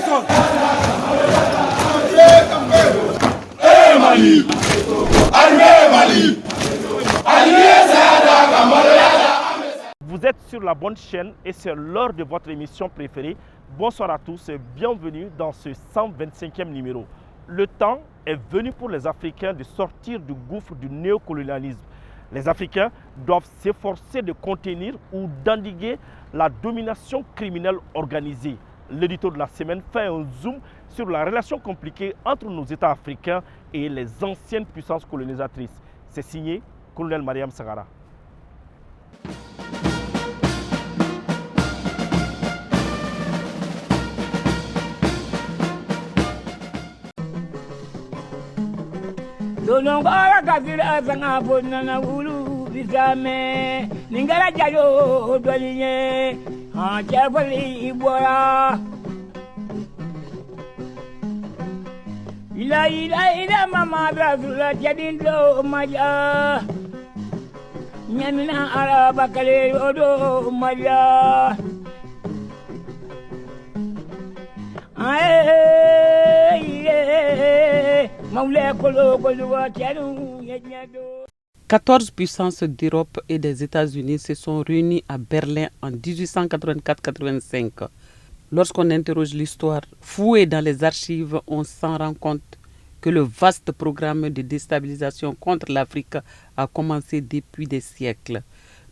sol. Mali, Mali. Vous êtes sur la bonne chaîne et c'est l'heure de votre émission préférée. Bonsoir à tous et bienvenue dans ce 125e numéro. Le temps est venu pour les Africains de sortir du gouffre du néocolonialisme. Les Africains doivent s'efforcer de contenir ou d'endiguer la domination criminelle organisée. L'édito de la semaine fait un zoom sur la relation compliquée entre nos États africains et les anciennes puissances colonisatrices. C'est signé Colonel Mariam Sagara. Donongora kafira sanga bonana ulu bisame ningara jayo dolinye ha chafali ibora ila mama brazula jadindo maja nyamina araba kale odo maja ae 14 puissances d'Europe et des États-Unis se sont réunies à Berlin en 1884-85. Lorsqu'on interroge l'histoire fouillée dans les archives, on s'en rend compte que le vaste programme de déstabilisation contre l'Afrique a commencé depuis des siècles.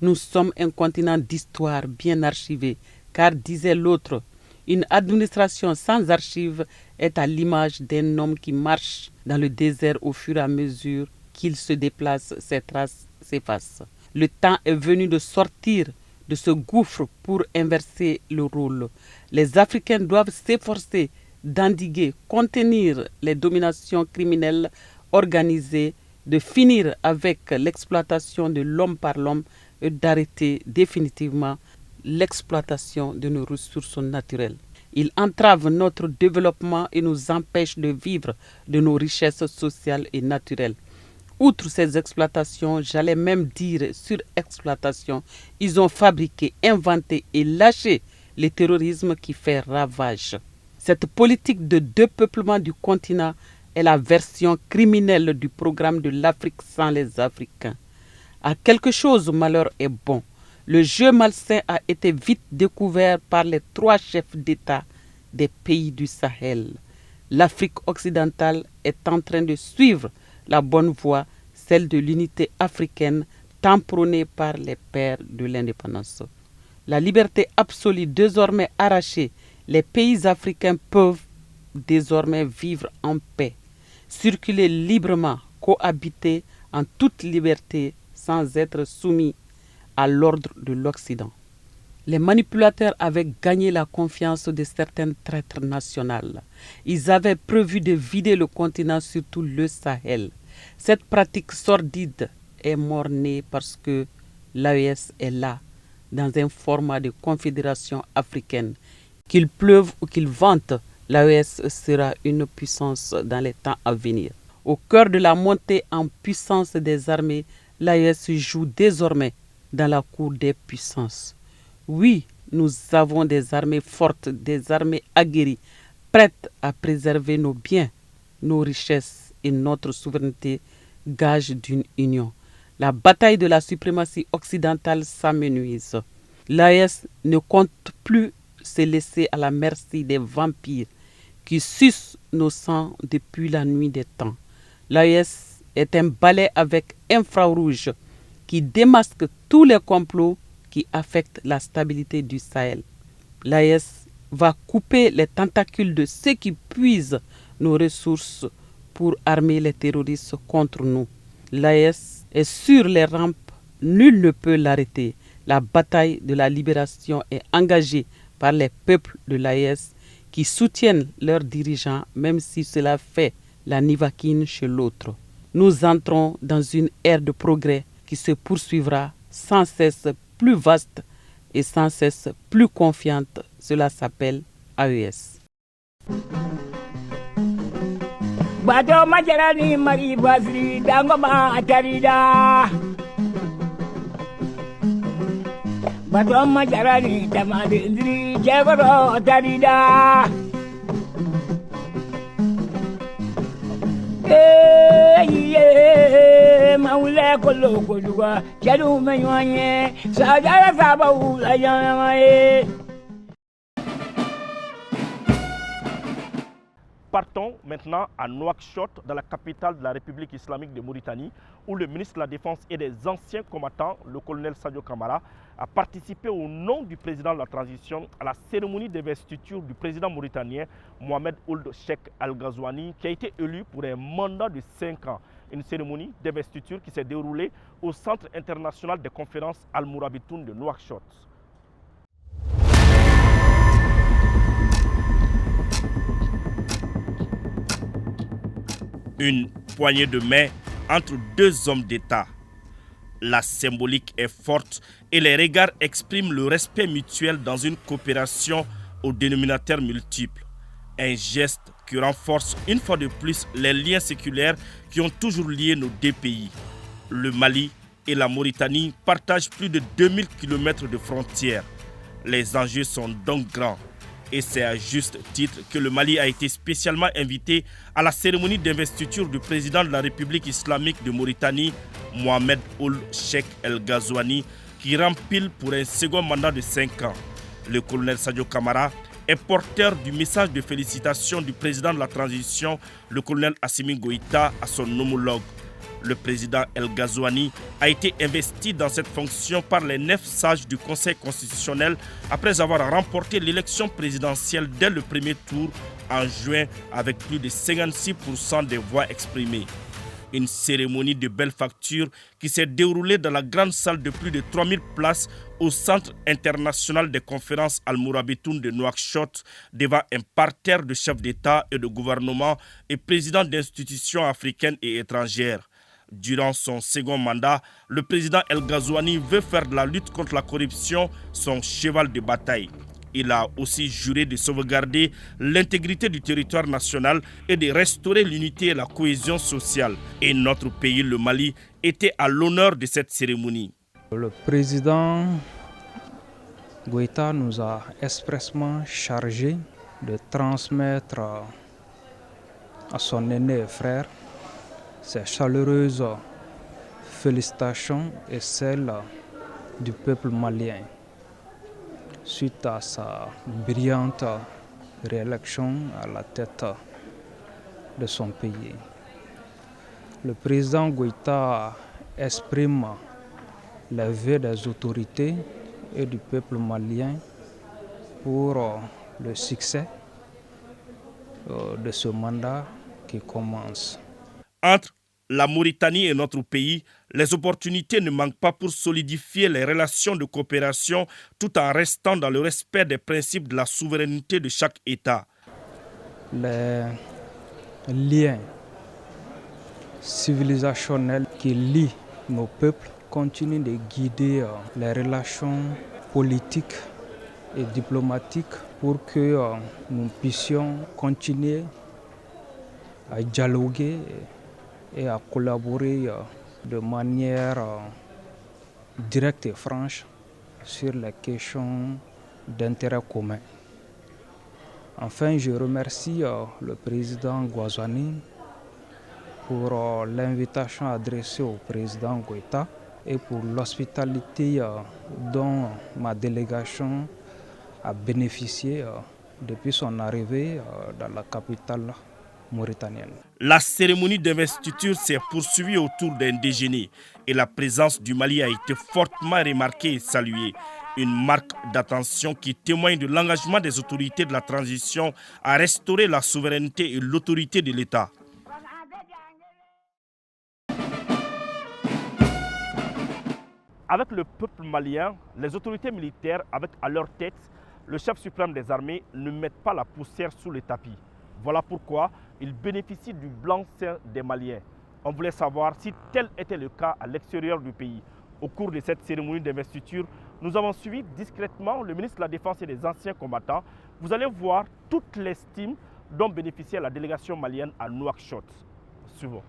Nous sommes un continent d'histoire bien archivé, car disait l'autre, une administration sans archives est à l'image d'un homme qui marche dans le désert au fur et à mesure qu'il se déplace, ses traces s'effacent. Le temps est venu de sortir de ce gouffre pour inverser le rôle. Les Africains doivent s'efforcer d'endiguer, contenir les dominations criminelles organisées, de finir avec l'exploitation de l'homme par l'homme et d'arrêter définitivement l'exploitation de nos ressources naturelles. Il entrave notre développement et nous empêche de vivre de nos richesses sociales et naturelles. Outre ces exploitations, j'allais même dire surexploitation, ils ont fabriqué, inventé et lâché le terrorisme qui fait ravage. Cette politique de dépeuplement du continent est la version criminelle du programme de l'Afrique sans les Africains. À quelque chose, malheur est bon. Le jeu malsain a été vite découvert par les 3 chefs d'État des pays du Sahel. L'Afrique occidentale est en train de suivre la bonne voie, celle de l'unité africaine tant prônée par les pères de l'indépendance. La liberté absolue désormais arrachée, les pays africains peuvent désormais vivre en paix, circuler librement, cohabiter en toute liberté sans être soumis à l'ordre de l'Occident. Les manipulateurs avaient gagné la confiance de certains traîtres nationaux. Ils avaient prévu de vider le continent, surtout le Sahel. Cette pratique sordide est mort-née parce que l'AES est là, dans un format de confédération africaine. Qu'il pleuve ou qu'il vente, l'AES sera une puissance dans les temps à venir. Au cœur de la montée en puissance des armées, l'AES joue désormais dans la cour des puissances. Oui, nous avons des armées fortes, des armées aguerries, prêtes à préserver nos biens, nos richesses et notre souveraineté, gage d'une union. La bataille de la suprématie occidentale s'amenuise. L'AES ne compte plus se laisser à la merci des vampires qui sucent nos sangs depuis la nuit des temps. L'AES est un balai avec infrarouge qui démasque tous les complots qui affectent la stabilité du Sahel. L'AES va couper les tentacules de ceux qui puisent nos ressources pour armer les terroristes contre nous. L'AES est sur les rampes, nul ne peut l'arrêter. La bataille de la libération est engagée par les peuples de l'AES qui soutiennent leurs dirigeants, même si cela fait la nivaquine chez l'autre. Nous entrons dans une ère de progrès qui se poursuivra sans cesse plus vaste et sans cesse plus confiante. Cela s'appelle AES. Bato majarani mari basri dangoma atarida. Bato majarani tamadindri jebaro atarida. maule kolo koduga chadu menyoanye sajara sabawu la yamaye. Partons maintenant à Nouakchott, dans la capitale de la République islamique de Mauritanie, où le ministre de la Défense et des anciens combattants, le colonel Sadio Camara, a participé au nom du président de la transition à la cérémonie d'investiture du président mauritanien Mohamed Ould Cheikh Al Ghazouani, qui a été élu pour un mandat de 5 ans. Une cérémonie d'investiture qui s'est déroulée au Centre international des conférences Al Mourabitoun de Nouakchott. Une poignée de main entre deux hommes d'État. La symbolique est forte et les regards expriment le respect mutuel dans une coopération au dénominateur multiple. Un geste qui renforce une fois de plus les liens séculaires qui ont toujours lié nos deux pays. Le Mali et la Mauritanie partagent plus de 2000 km de frontières. Les enjeux sont donc grands. Et c'est à juste titre que le Mali a été spécialement invité à la cérémonie d'investiture du président de la République islamique de Mauritanie, Mohamed Ould Cheikh El Ghazouani, qui rempile pour un second mandat de 5 ans. Le colonel Sadio Camara est porteur du message de félicitations du président de la transition, le colonel Assimi Goïta, à son homologue. Le président El Ghazouani a été investi dans cette fonction par les 9 sages du Conseil constitutionnel après avoir remporté l'élection présidentielle dès le premier tour en juin avec plus de 56% des voix exprimées. Une cérémonie de belle facture qui s'est déroulée dans la grande salle de plus de 3000 places au Centre international des conférences Al Mourabitoun de Nouakchott devant un parterre de chefs d'État et de gouvernement et présidents d'institutions africaines et étrangères. Durant son second mandat, le président El Ghazouani veut faire de la lutte contre la corruption son cheval de bataille. Il a aussi juré de sauvegarder l'intégrité du territoire national et de restaurer l'unité et la cohésion sociale. Et notre pays, le Mali, était à l'honneur de cette cérémonie. Le président Goïta nous a expressément chargé de transmettre à son aîné frère ses chaleureuses félicitations et celles du peuple malien suite à sa brillante réélection à la tête de son pays. Le président Goïta exprime les vœux des autorités et du peuple malien pour le succès de ce mandat qui commence. Entre la Mauritanie et notre pays, les opportunités ne manquent pas pour solidifier les relations de coopération tout en restant dans le respect des principes de la souveraineté de chaque État. Les liens civilisationnels qui lient nos peuples continuent de guider les relations politiques et diplomatiques pour que nous puissions continuer à dialoguer et à collaborer de manière directe et franche sur les questions d'intérêt commun. Enfin, je remercie le président Ghazouani pour l'invitation adressée au président Goïta et pour l'hospitalité dont ma délégation a bénéficié depuis son arrivée dans la capitale mauritanienne. La cérémonie d'investiture s'est poursuivie autour d'un déjeuner et la présence du Mali a été fortement remarquée et saluée. Une marque d'attention qui témoigne de l'engagement des autorités de la transition à restaurer la souveraineté et l'autorité de l'État. Avec le peuple malien, les autorités militaires, avec à leur tête le chef suprême des armées, ne mettent pas la poussière sous le tapis. Voilà pourquoi ils bénéficient du blanc-seing des Maliens. On voulait savoir si tel était le cas à l'extérieur du pays. Au cours de cette cérémonie d'investiture, nous avons suivi discrètement le ministre de la Défense et des anciens combattants. Vous allez voir toute l'estime dont bénéficiait la délégation malienne à Nouakchott. Suivons.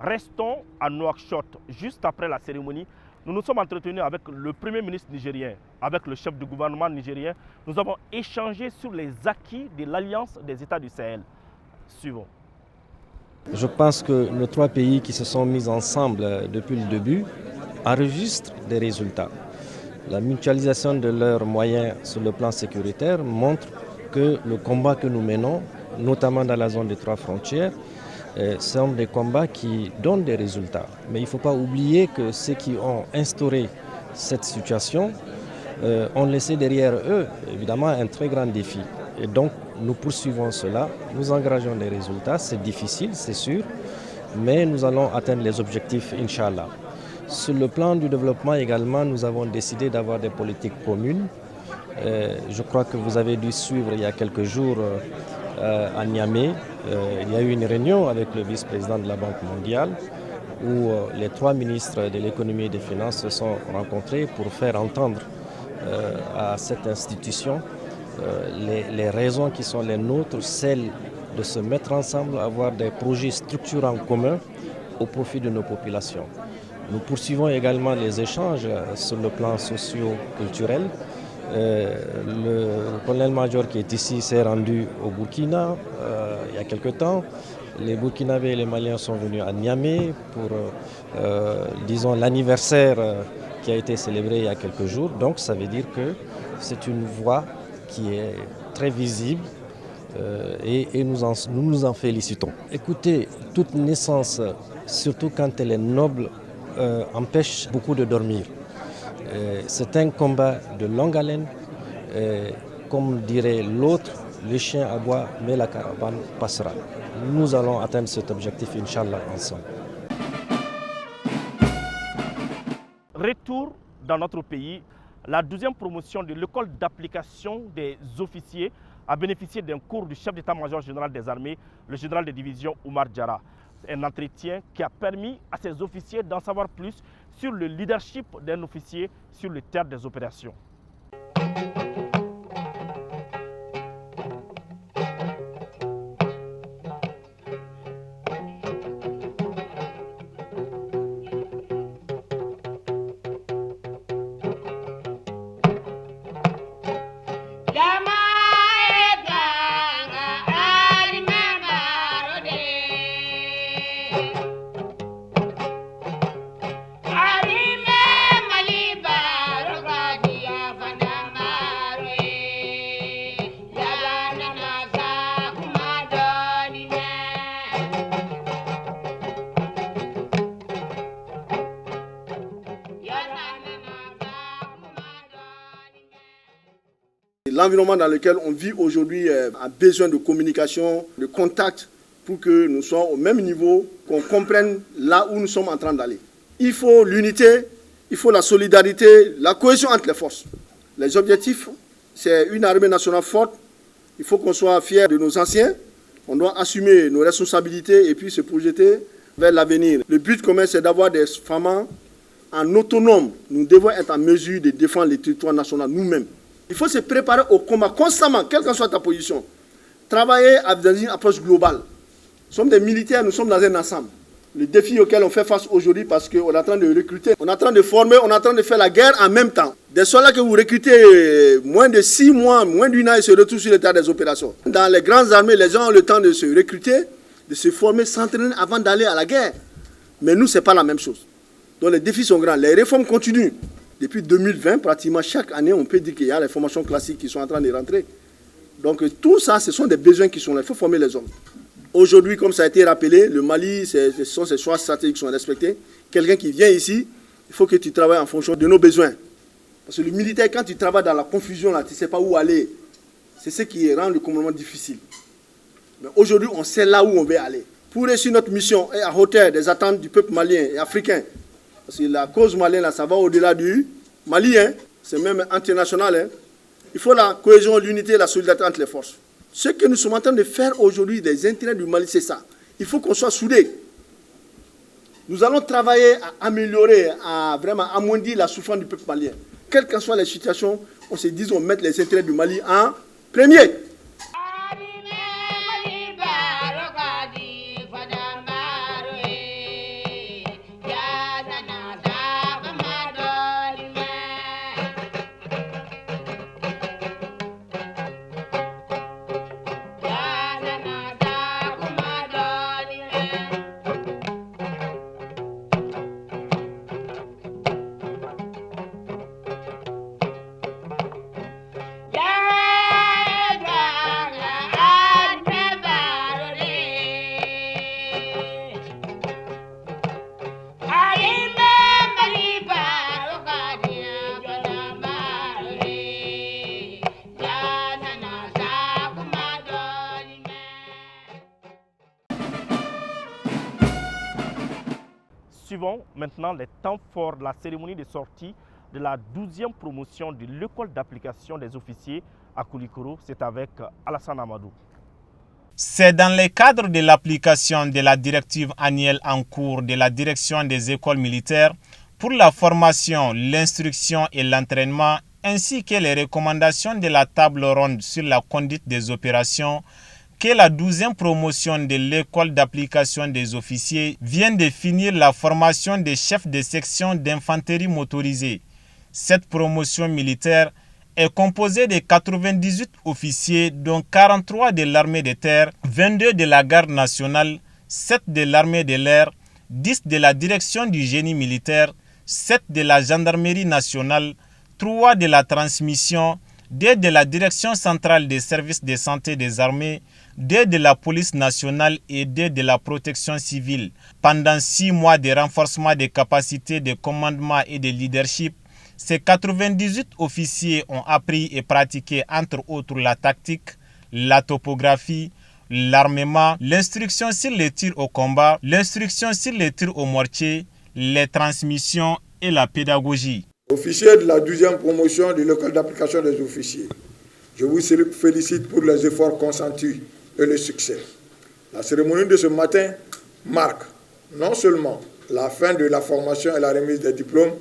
Restons à Nouakchott. Juste après la cérémonie, nous nous sommes entretenus avec le Premier ministre nigérien, avec le chef du gouvernement nigérien. Nous avons échangé sur les acquis de l'Alliance des États du Sahel. Suivons. Je pense que nos trois pays qui se sont mis ensemble depuis le début enregistrent des résultats. La mutualisation de leurs moyens sur le plan sécuritaire montre que le combat que nous menons, notamment dans la zone des trois frontières, sont des combats qui donnent des résultats. Mais il ne faut pas oublier que ceux qui ont instauré cette situation ont laissé derrière eux, évidemment, un très grand défi. Et donc, nous poursuivons cela, nous engageons des résultats. C'est difficile, c'est sûr, mais nous allons atteindre les objectifs, Inch'Allah. Sur le plan du développement également, nous avons décidé d'avoir des politiques communes. Je crois que vous avez dû suivre il y a quelques jours à Niamey. Il y a eu une réunion avec le vice-président de la Banque mondiale où les trois ministres de l'économie et des finances se sont rencontrés pour faire entendre à cette institution les raisons qui sont les nôtres, celles de se mettre ensemble, avoir des projets structurants communs au profit de nos populations. Nous poursuivons également les échanges sur le plan socio-culturel. Le colonel-major qui est ici s'est rendu au Burkina il y a quelque temps. Les Burkinabés et les Maliens sont venus à Niamey pour, disons, l'anniversaire qui a été célébré il y a quelques jours. Donc ça veut dire que c'est une voie qui est très visible et nous nous en félicitons. Écoutez, toute naissance, surtout quand elle est noble, empêche beaucoup de dormir. C'est un combat de longue haleine. Comme dirait l'autre, le chien aboie, mais la caravane passera. Nous allons atteindre cet objectif, Inch'Allah, ensemble. Retour dans notre pays, la 12e promotion de l'école d'application des officiers a bénéficié d'un cours du chef d'état-major général des armées, le général de division Oumar Diarra. Un entretien qui a permis à ces officiers d'en savoir plus sur le leadership d'un officier sur le théâtre des opérations. L'environnement dans lequel on vit aujourd'hui a besoin de communication, de contact pour que nous soyons au même niveau, qu'on comprenne là où nous sommes en train d'aller. Il faut l'unité, il faut la solidarité, la cohésion entre les forces. Les objectifs, c'est une armée nationale forte. Il faut qu'on soit fiers de nos anciens. On doit assumer nos responsabilités et puis se projeter vers l'avenir. Le but commun, c'est d'avoir des femmes en autonome. Nous devons être en mesure de défendre le territoire national nous-mêmes. Il faut se préparer au combat constamment, quelle que soit ta position. Travailler dans une approche globale. Nous sommes des militaires, nous sommes dans un ensemble. Le défi auquel on fait face aujourd'hui, parce qu'on est en train de recruter, on est en train de former, on est en train de faire la guerre en même temps. Des soldats que vous recrutez moins de 6 mois, moins d'1 an, ils se retrouvent sur le terrain des opérations. Dans les grandes armées, les gens ont le temps de se recruter, de se former, s'entraîner avant d'aller à la guerre. Mais nous, ce n'est pas la même chose. Donc les défis sont grands. Les réformes continuent. Depuis 2020, pratiquement chaque année, on peut dire qu'il y a les formations classiques qui sont en train de rentrer. Donc tout ça, ce sont des besoins qui sont là. Il faut former les hommes. Aujourd'hui, comme ça a été rappelé, le Mali, ce sont ces choix stratégiques qui sont respectés. Quelqu'un qui vient ici, il faut que tu travailles en fonction de nos besoins. Parce que le militaire, quand tu travailles dans la confusion, là, tu ne sais pas où aller. C'est ce qui rend le commandement difficile. Mais aujourd'hui, on sait là où on veut aller. Pour réussir notre mission et à hauteur des attentes du peuple malien et africain, parce que la cause malienne, là, ça va au-delà du Mali, hein, c'est même international. Hein. Il faut la cohésion, l'unité et la solidarité entre les forces. Ce que nous sommes en train de faire aujourd'hui, des intérêts du Mali, c'est ça. Il faut qu'on soit soudés. Nous allons travailler à améliorer, à vraiment amoindrir la souffrance du peuple malien. Quelles que soient les situations, on se dit, on met les intérêts du Mali en premier. Suivons maintenant les temps forts de la cérémonie de sortie de la 12e promotion de l'école d'application des officiers à Koulikoro. C'est avec Alassane Amadou. C'est dans le cadre de l'application de la directive annuelle en cours de la direction des écoles militaires pour la formation, l'instruction et l'entraînement, ainsi que les recommandations de la table ronde sur la conduite des opérations, que la 12e promotion de l'école d'application des officiers vient de finir la formation des chefs de section d'infanterie motorisée. Cette promotion militaire est composée de 98 officiers, dont 43 de l'armée de terre, 22 de la garde nationale, 7 de l'armée de l'air, 10 de la direction du génie militaire, 7 de la gendarmerie nationale, 3 de la transmission, 2 de la direction centrale des services de santé des armées, 2 de la police nationale et 2 de la protection civile. Pendant 6 mois de renforcement des capacités de commandement et de leadership, ces 98 officiers ont appris et pratiqué entre autres la tactique, la topographie, l'armement, l'instruction sur les tirs au combat, l'instruction sur les tirs au mortier, les transmissions et la pédagogie. Officiers de la 12e promotion de l'école d'application des officiers, je vous félicite pour les efforts consentis et le succès. La cérémonie de ce matin marque non seulement la fin de la formation et la remise des diplômes,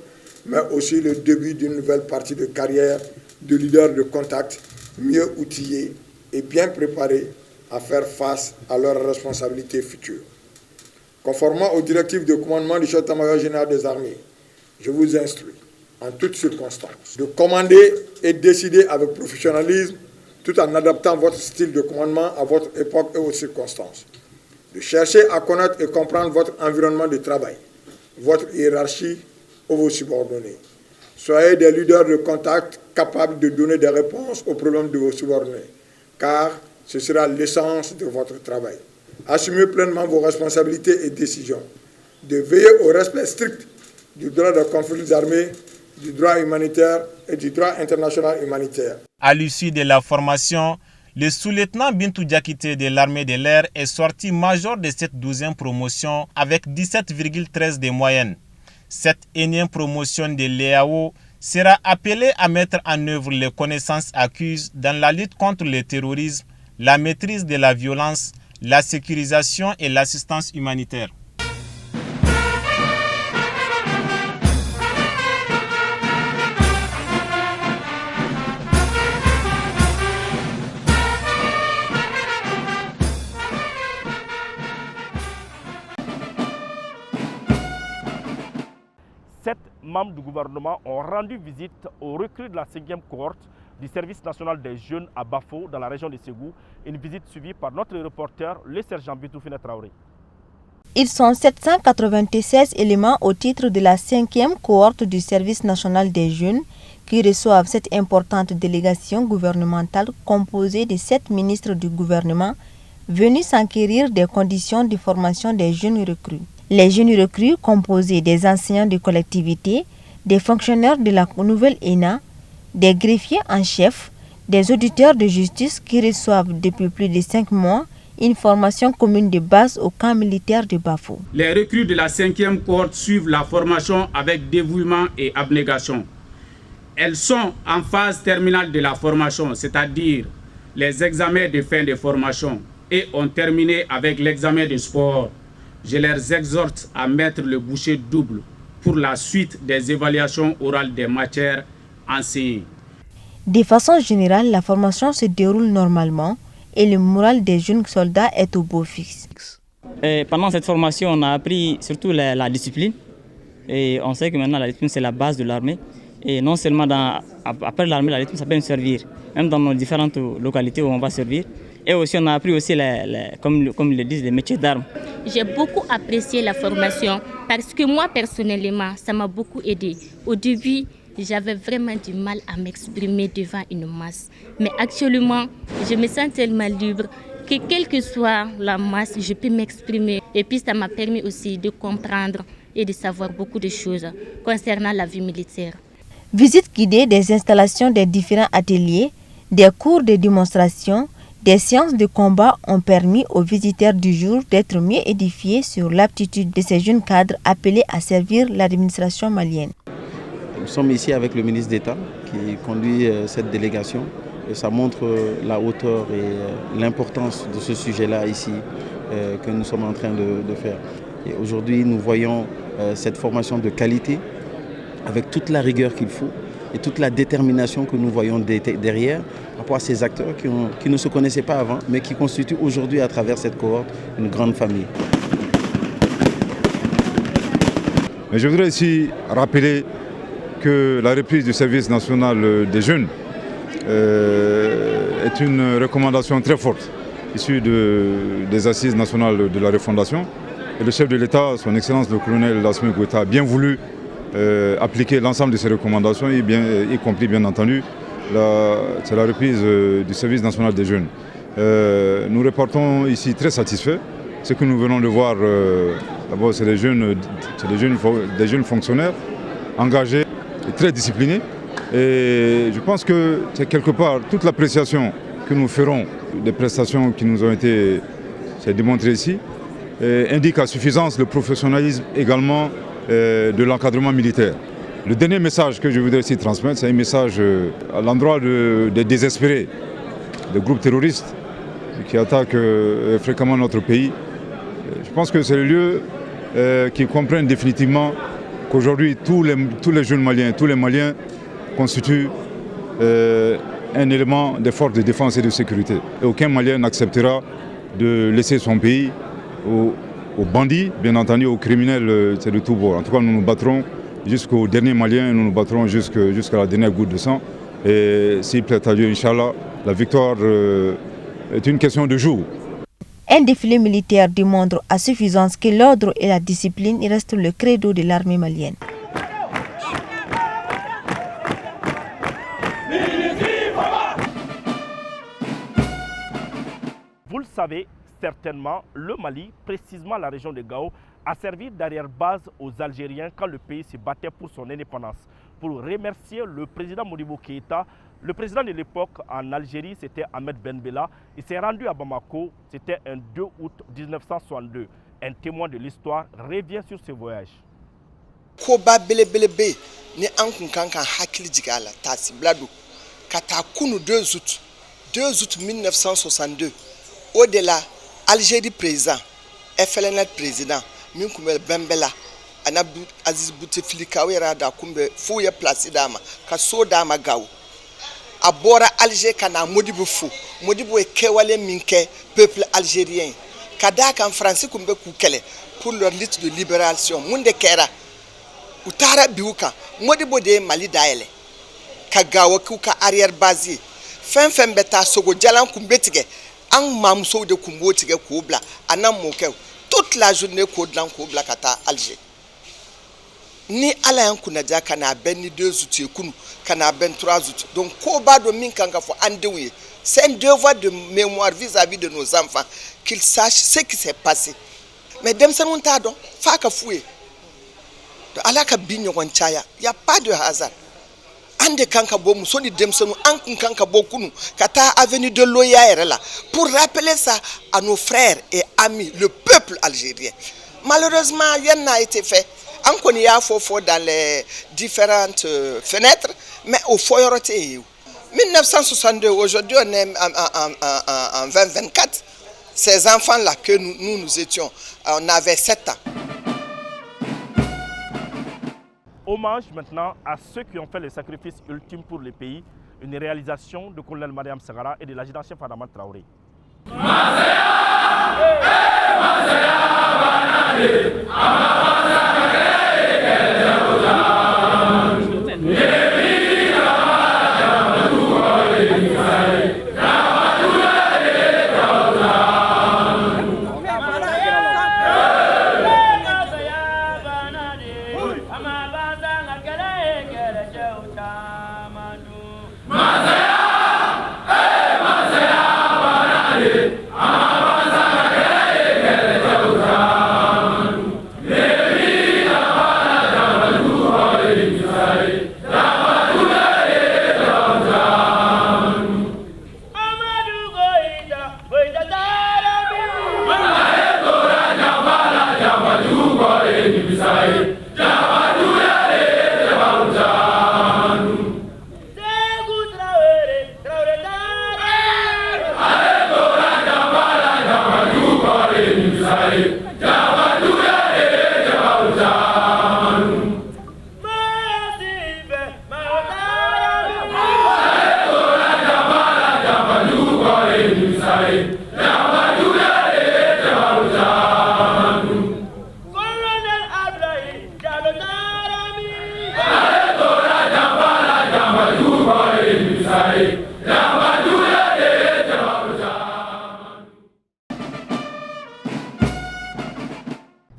mais aussi le début d'une nouvelle partie de carrière de leaders de contact mieux outillés et bien préparés à faire face à leurs responsabilités futures. Conformément aux directives de commandement du chef d'état-major général des armées, je vous instruis, en toutes circonstances, de commander et décider avec professionnalisme tout en adaptant votre style de commandement à votre époque et aux circonstances. De chercher à connaître et comprendre votre environnement de travail, votre hiérarchie ou vos subordonnés. Soyez des leaders de contact capables de donner des réponses aux problèmes de vos subordonnés, car ce sera l'essence de votre travail. Assumez pleinement vos responsabilités et décisions, de veiller au respect strict du droit de conflits armés, du droit humanitaire et du droit international humanitaire. À l'issue de la formation, le sous-lieutenant Bintou Diakité de l'armée de l'air est sorti major de cette 12e promotion avec 17,13 de moyenne. Cette énième promotion de l'EAO sera appelée à mettre en œuvre les connaissances acquises dans la lutte contre le terrorisme, la maîtrise de la violence, la sécurisation et l'assistance humanitaire. Sept membres du gouvernement ont rendu visite aux recrues de la 5e cohorte du service national des jeunes à Bafo, dans la région de Ségou. Une visite suivie par notre reporter, le sergent Bitoufine Traoré. Ils sont 796 éléments au titre de la 5e cohorte du service national des jeunes qui reçoivent cette importante délégation gouvernementale composée de 7 ministres du gouvernement venus s'enquérir des conditions de formation des jeunes recrues. Les jeunes recrues composés des enseignants de collectivité, des fonctionnaires de la nouvelle ENA, des greffiers en chef, des auditeurs de justice qui reçoivent depuis plus de 5 mois une formation commune de base au camp militaire de Bafo. Les recrues de la 5e cohorte suivent la formation avec dévouement et abnégation. Elles sont en phase terminale de la formation, c'est-à-dire les examens de fin de formation, et ont terminé avec l'examen de sport. Je les exhorte à mettre le bouchée double pour la suite des évaluations orales des matières enseignées. De façon générale, la formation se déroule normalement et le moral des jeunes soldats est au beau fixe. Pendant cette formation, on a appris surtout la discipline. Et on sait que maintenant la discipline c'est la base de l'armée. Et non seulement après l'armée, la discipline ça peut nous servir, même dans nos différentes localités où on va servir. Et aussi on a appris aussi, comme ils le disent, les métiers d'armes. J'ai beaucoup apprécié la formation parce que moi personnellement, ça m'a beaucoup aidé. Au début, j'avais vraiment du mal à m'exprimer devant une masse. Mais actuellement, je me sens tellement libre que quelle que soit la masse, je peux m'exprimer. Et puis ça m'a permis aussi de comprendre et de savoir beaucoup de choses concernant la vie militaire. Visite guidée des installations des différents ateliers, des cours de démonstration, Des séances de combat ont permis aux visiteurs du jour d'être mieux édifiés sur l'aptitude de ces jeunes cadres appelés à servir l'administration malienne. Nous sommes ici avec le ministre d'État qui conduit cette délégation. Et ça montre la hauteur et l'importance de ce sujet-là ici que nous sommes en train de faire. Et aujourd'hui, nous voyons cette formation de qualité avec toute la rigueur qu'il faut et toute la détermination que nous voyons derrière par rapport à ces acteurs qui ne se connaissaient pas avant, mais qui constituent aujourd'hui à travers cette cohorte une grande famille. Mais je voudrais ici rappeler que la reprise du service national des jeunes est une recommandation très forte issue des assises nationales de la refondation. Et le chef de l'État, son Excellence le colonel Assimi Goïta, a bien voulu appliquer l'ensemble de ces recommandations, y compris bien entendu c'est la reprise du service national des jeunes. Nous reportons ici très satisfaits. Ce que nous venons de voir, d'abord c'est des jeunes fonctionnaires engagés et très disciplinés. Et je pense que c'est quelque part toute l'appréciation que nous ferons des prestations qui nous ont été démontrées ici indique à suffisance le professionnalisme également de l'encadrement militaire. Le dernier message que je voudrais ici transmettre, c'est un message à l'endroit des désespérés, des groupes terroristes qui attaquent fréquemment notre pays. Je pense que c'est le lieu qui comprennent définitivement qu'aujourd'hui tous les jeunes Maliens, tous les Maliens constituent un élément des forces de défense et de sécurité. Et aucun Malien n'acceptera de laisser son pays aux bandits, bien entendu aux criminels de tout bord. En tout cas, nous nous battrons jusqu'au dernier Malien, nous nous battrons jusqu'à la dernière goutte de sang. Et s'il plaît à Dieu, Inch'Allah, la victoire est une question de jour. Un défilé militaire démontre à suffisance que l'ordre et la discipline restent le credo de l'armée malienne. Vous le savez certainement, le Mali, précisément la région de Gao, a servi d'arrière-base aux Algériens quand le pays se battait pour son indépendance. Pour remercier le président Modibo Keïta, le président de l'époque en Algérie, c'était Ahmed Ben Bella. Il s'est rendu à Bamako, c'était un 2 août 1962. Un témoin de l'histoire revient sur ce voyage. Koba belebelebe ni ankun kankan hakili jigala tasi blado kata kunu 2 août 1962 au-delà Algérie président FLN président min kumel Bembela Anabdou Aziz Bouteflika wera da kumbe fouye place dama ka so dama gaw abora Alger kana Modibo fou Modibo e kewale minke peuple algérien kadaka en français kumbe kukele pour leur lutte de libération munde kera utara biuka Modibo de Mali daele ka gawo kuka arrière base fen beta sogo jalan kumbe tige an mamso de kumbo tige kubla anam mokew toute la journée kodlan kubla kata Alger ni ala yan kuna ja kana ben ni 2 août kunu kana ben 3 août donc ko ba do min kanga fo andewuye c'est un devoir de mémoire vis-à-vis de nos enfants qu'ils sachent ce qui s'est passé mais dem sen wonta don fa ka foué to ala ka binyo gon chaya y a pas de hasard ande kanka bo mu soni dem senu ankun kanka bo kunu kata avenue de Loya là pour rappeler ça à nos frères et amis le peuple algérien. Malheureusement rien n'a été fait. On y a faux dans les différentes fenêtres, mais au foyoroté. 1962, aujourd'hui on est en 2024. Ces enfants-là que nous étions, on avait 7 ans. Hommage maintenant à ceux qui ont fait le sacrifice ultime pour le pays, une réalisation de colonel Mariam Sagara et de l'adjudant-chef Adama Traoré.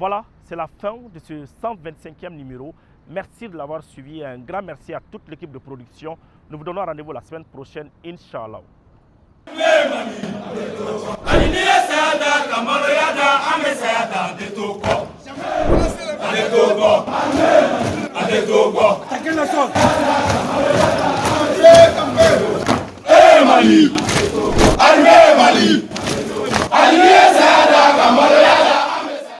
Voilà, c'est la fin de ce 125e numéro. Merci de l'avoir suivi. Un grand merci à toute l'équipe de production. Nous vous donnons rendez-vous la semaine prochaine, Inch'Allah. Adegogo.